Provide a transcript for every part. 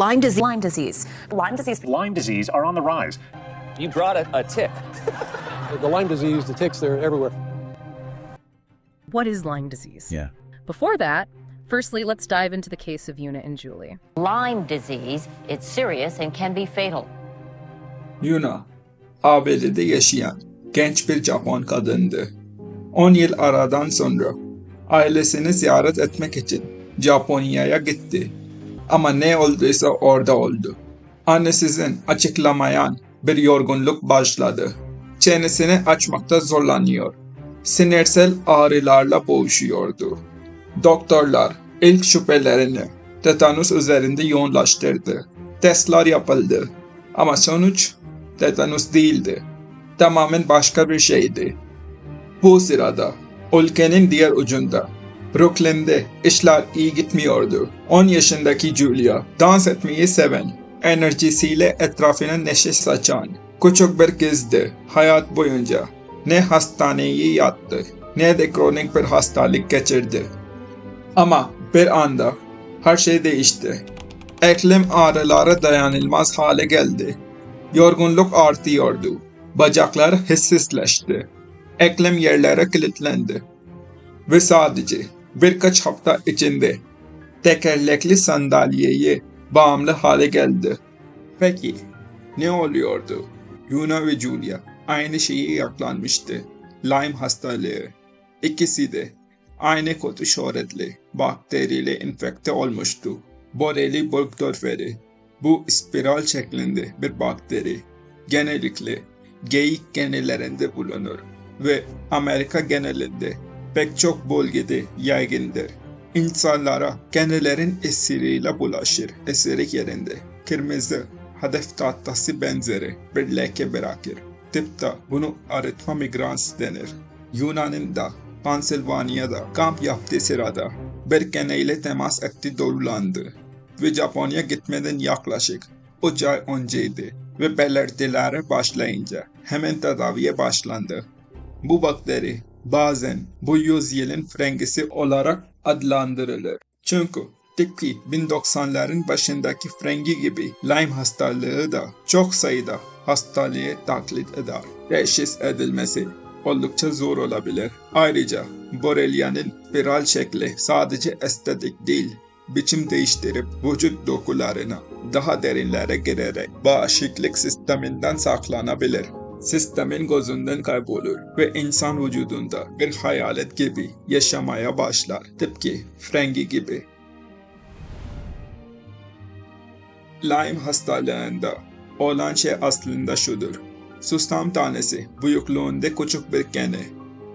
Lyme disease. Lyme disease. Lyme disease. Lyme disease are on the rise. You brought a tick. The Lyme disease, the ticks, they're everywhere. What is Lyme disease? Yeah. Before that, firstly, let's dive into the case of Una and Julie. Lyme disease, it's serious and can be fatal. Una, ABD'de yaşayan genç bir Japon kadındı. 10 yıl aradan sonra ailesini ziyaret etmek için Japonya'ya gitti. Ama ne olduysa orada oldu. Annesinin açıklamayan bir yorgunluk başladı. Çenesini açmakta zorlanıyor. Sinirsel ağrılarla boğuşuyordu. Doktorlar ilk şüphelerini tetanus üzerinde yoğunlaştırdı. Testler yapıldı. Ama sonuç tetanus değildi. Tamamen başka bir şeydi. Bu sırada ülkenin diğer ucunda Brooklyn'de işler iyi gitmiyordu. 10 yaşındaki Julia, dans etmeyi seven, enerjisiyle etrafına neşe saçan, küçük bir kızdı. Hayat boyunca ne hastaneye yattı, ne de kronik bir hastalık geçirdi. Ama bir anda her şey değişti. Eklem ağrıları dayanılmaz hale geldi. Yorgunluk artıyordu. Bacaklar hissizleşti. Eklem yerlere kilitlendi. Ve sadece birkaç hafta içinde tekerlekli sandalyeye bağımlı hale geldi. Peki ne oluyordu? Una ve Julia aynı şeye yakalanmıştı. Lyme hastalığı. İkisi de aynı kötü şöhretli bakteriyle enfekte olmuştu. Borrelia burgdorferi. Bu spiral şeklinde bir bakteri. Genellikle geyik genlerinde bulunur ve Amerika genelinde pek çok bölgede yaygındır. İnsanlara genlerin esiriyle bulaşır. Esirik yerinde kırmızı hedef tahtası benzeri bir leke bırakır. Tıpta bunu arıtma migrans denir. Yunan'da, Pensilvanya'da kamp yaptığı sırada bir geneyle temas etti, doğrulandı ve Japonya gitmeden yaklaşık 3 ay önceydi ve belirtileri başlayınca hemen tedaviye başlandı. Bu bakteri bazen bu yüzyılın frengisi olarak adlandırılır. Çünkü tıpkı 1090'ların başındaki frengi gibi Lyme hastalığı da çok sayıda hastalığı taklit eder. Teşhis edilmesi oldukça zor olabilir. Ayrıca Borrelia'nın spiral şekli sadece estetik değil, biçim değiştirip vücut dokularına daha derinlere girerek bağışıklık sisteminden saklanabilir. Sistemin gözünden kaybolur ve insan vücudunda bir hayalet gibi yaşamaya başlar. Tıpkı frengi gibi. Lyme hastalığında olan şey aslında şudur. Susam tanesi büyüklüğünde küçük bir kene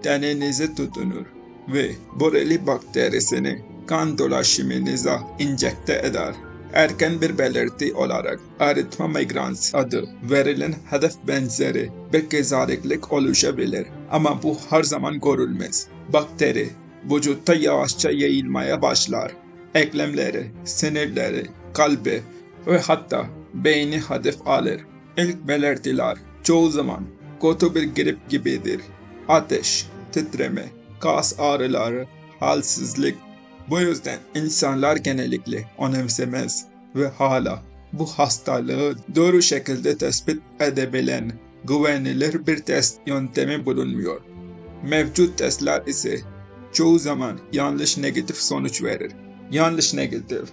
teninize tutunur ve Borrelia bakterisini kan dolaşımınıza enjekte eder. Erken bir belirti olarak arıtma migrans adı verilen hedef benzeri bir kızarıklık oluşabilir ama bu her zaman görülmez. Bakteri vücutta yavaşça yayılmaya başlar. Eklemleri, sinirleri, kalbi ve hatta beyni hedef alır. İlk belirtiler çoğu zaman kötü bir grip gibidir. Ateş, titreme, kas ağrıları, halsizlik. Bu yüzden insanlar genellikle önemsemez ve hala bu hastalığı doğru şekilde tespit edebilen güvenilir bir test yöntemi bulunmuyor. Mevcut testler ise çoğu zaman yanlış negatif sonuç verir. Yanlış negatif,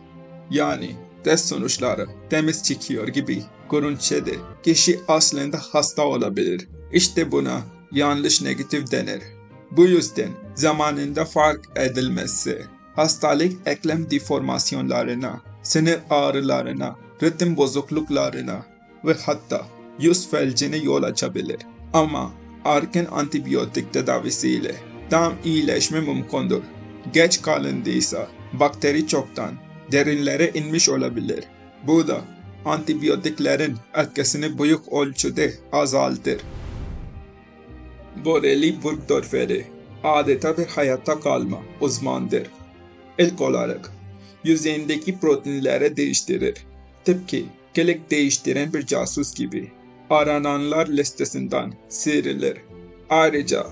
yani test sonuçları temiz çıkıyor gibi görünse de kişi aslında hasta olabilir. İşte buna yanlış negatif denir. Bu yüzden zamanında fark edilmezse hastalık eklem deformasyonlarına, sinir ağrılarına, ritim bozukluklarına ve hatta yüz felcine yol açabilir. Ama erken antibiyotik tedavisiyle tam iyileşme mümkündür. Geç kalındıysa bakteri çoktan derinlere inmiş olabilir. Bu da antibiyotiklerin etkisini büyük ölçüde azaltır. Borrelia burgdorferi adeta bir hayatta kalma uzmandır. İlk olarak yüzeyindeki proteinleri değiştirir. Tıpkı klik değiştiren bir casus gibi arananlar listesinden sıyrılır. Ayrıca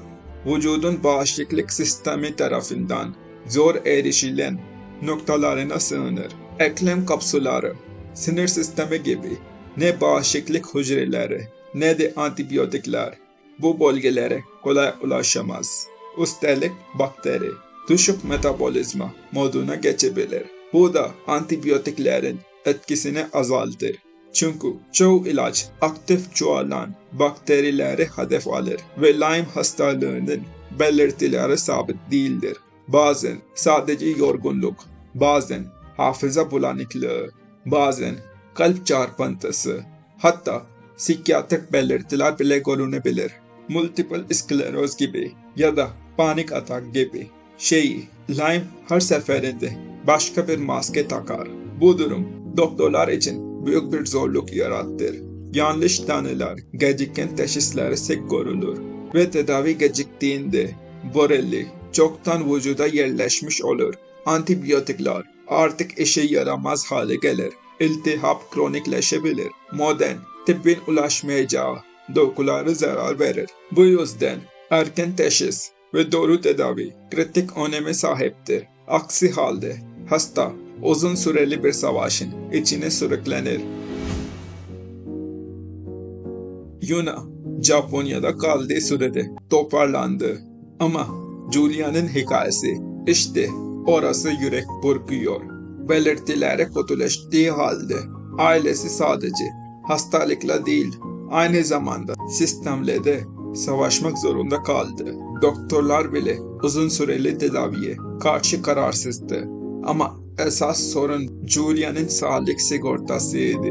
vücudun bağışıklık sistemi tarafından zor erişilen noktalarına sığınır. Eklem kapsülleri sinir sistemi gibi ne bağışıklık hücreleri ne de antibiyotikler bu bölgelere kolay ulaşamaz. Üstelik bakteri düşük metabolizma moduna geçebilir. Bu da antibiyotiklerin etkisini azaltır. Çünkü çoğu ilaç aktif çoğalan bakterileri hedef alır ve Lyme hastalığının belirtileri sabit değildir. Bazen sadece yorgunluk, bazen hafıza bulanıklığı, bazen kalp çarpıntısı, hatta psikiyatrik belirtiler bile görünebilir. Multiple skleroz gibi ya da panik atak gibi. Lyme her seferinde başka bir maske takar. Bu durum doktorlar için büyük bir zorluk yarattır. Yanlış tanılar, geciken teşhisleri sık görülür ve tedavi geciktiğinde borreli çoktan vücuda yerleşmiş olur. Antibiyotikler artık işe yaramaz hale gelir. İltihap kronikleşebilir. Modern tıbbın ulaşmayacağı dokulara zarar verir. Bu yüzden erken teşhis ve doğru tedavi kritik öneme sahiptir. Aksi halde hasta uzun süreli bir savaşın içine sürüklenir. Yuna, Japonya'da kaldığı sürede toparlandı. Ama Julia'nın hikayesi işte orası yürek burkuyor. Belirtileri kötüleştiği halde ailesi sadece hastalıkla değil aynı zamanda sistemle de savaşmak zorunda kaldı. Doktorlar bile uzun süreli tedaviye karşı kararsızdı. Ama esas sorun Julia'nın sağlık sigortasıydı.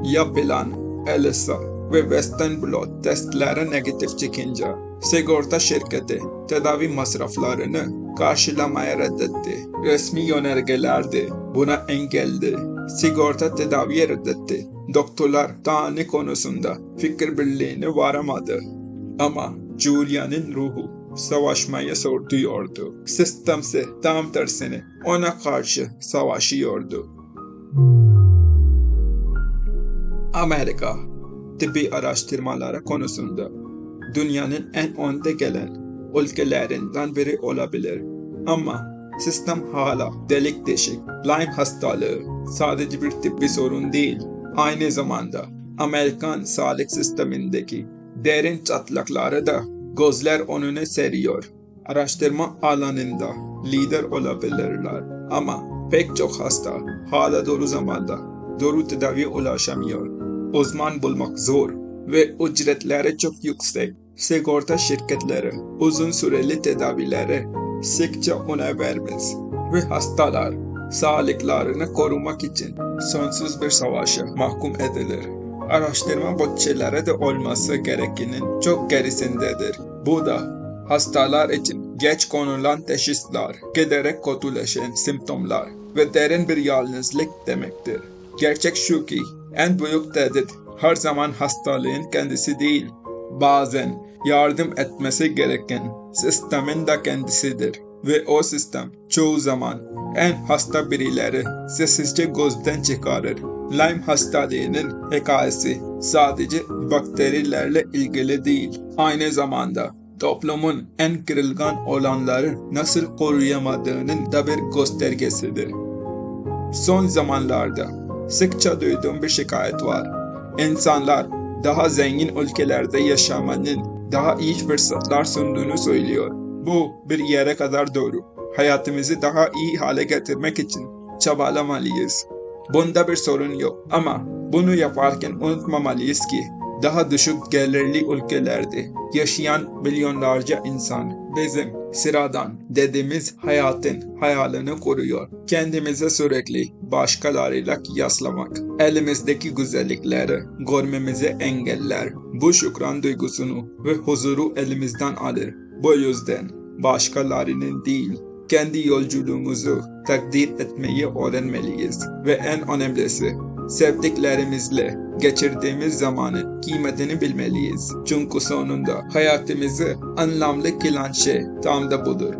Yapılan ELISA ve Western blot testleri negatif çıkınca sigorta şirketi tedavi masraflarını karşılamaya reddetti. Resmi yönergeler de buna engeldi. Sigorta tedaviyi reddetti. Doktorlar tanı konusunda fikir birliğine varamadı. Ama Julia'nın ruhu savaşmaya sürdürüyordu. Sistemse tam tersine ona karşı savaşıyordu. Amerika tıbbi araştırmaları konusunda dünyanın en önde gelen ülkelerinden biri olabilir. Ama sistem hala delik deşik. Lyme hastalığı sadece bir tıbbi sorun değil, aynı zamanda Amerikan sağlık sistemindeki derin çatlakları da gözler önüne seriyor. Araştırma alanında lider olabilirler ama pek çok hasta hala doğru zamanda doğru tedaviye ulaşamıyor. Uzman bulmak zor ve ücretleri çok yüksek. Sigorta şirketleri uzun süreli tedavilere sıkça önem vermez ve hastalar sağlıklarını korumak için sonsuz bir savaşa mahkum edilir. Araştırma bütçeleri de olması gerekenin çok gerisindedir. Bu da hastalar için geç konulan teşhisler, giderek kötüleşen simptomlar ve derin bir yalnızlık demektir. Gerçek şu ki en büyük tehdit her zaman hastalığın kendisi değil, bazen yardım etmesi gereken sistemin de kendisidir. Ve o sistem çoğu zaman en hasta birileri sessizce gözden çıkarır. Lyme hastalığının hikayesi sadece bakterilerle ilgili değil, aynı zamanda toplumun en kırılgan olanları nasıl koruyamadığının da bir göstergesidir. Son zamanlarda sıkça duyduğum bir şikayet var. İnsanlar daha zengin ülkelerde yaşamanın daha iyi fırsatlar sunduğunu söylüyor. Bu bir yere kadar doğru. Hayatımızı daha iyi hale getirmek için çabalamalıyız. Bunda bir sorun yok ama bunu yaparken unutmamalıyız ki daha düşük gelirli ülkelerde yaşayan milyonlarca insan bizim sıradan dediğimiz hayatın hayalini kuruyor. Kendimize sürekli başkalarıyla kıyaslamak, elimizdeki güzellikleri görmemizi engeller. Bu şükran duygusunu ve huzuru elimizden alır. Bu yüzden başkalarının değil, kendi yolculuğumuzu takdir etmeyi öğrenmeliyiz. Ve en önemlisi, sevdiklerimizle geçirdiğimiz zamanın kıymetini bilmeliyiz. Çünkü sonunda hayatımızı anlamlı kılan şey tam da budur.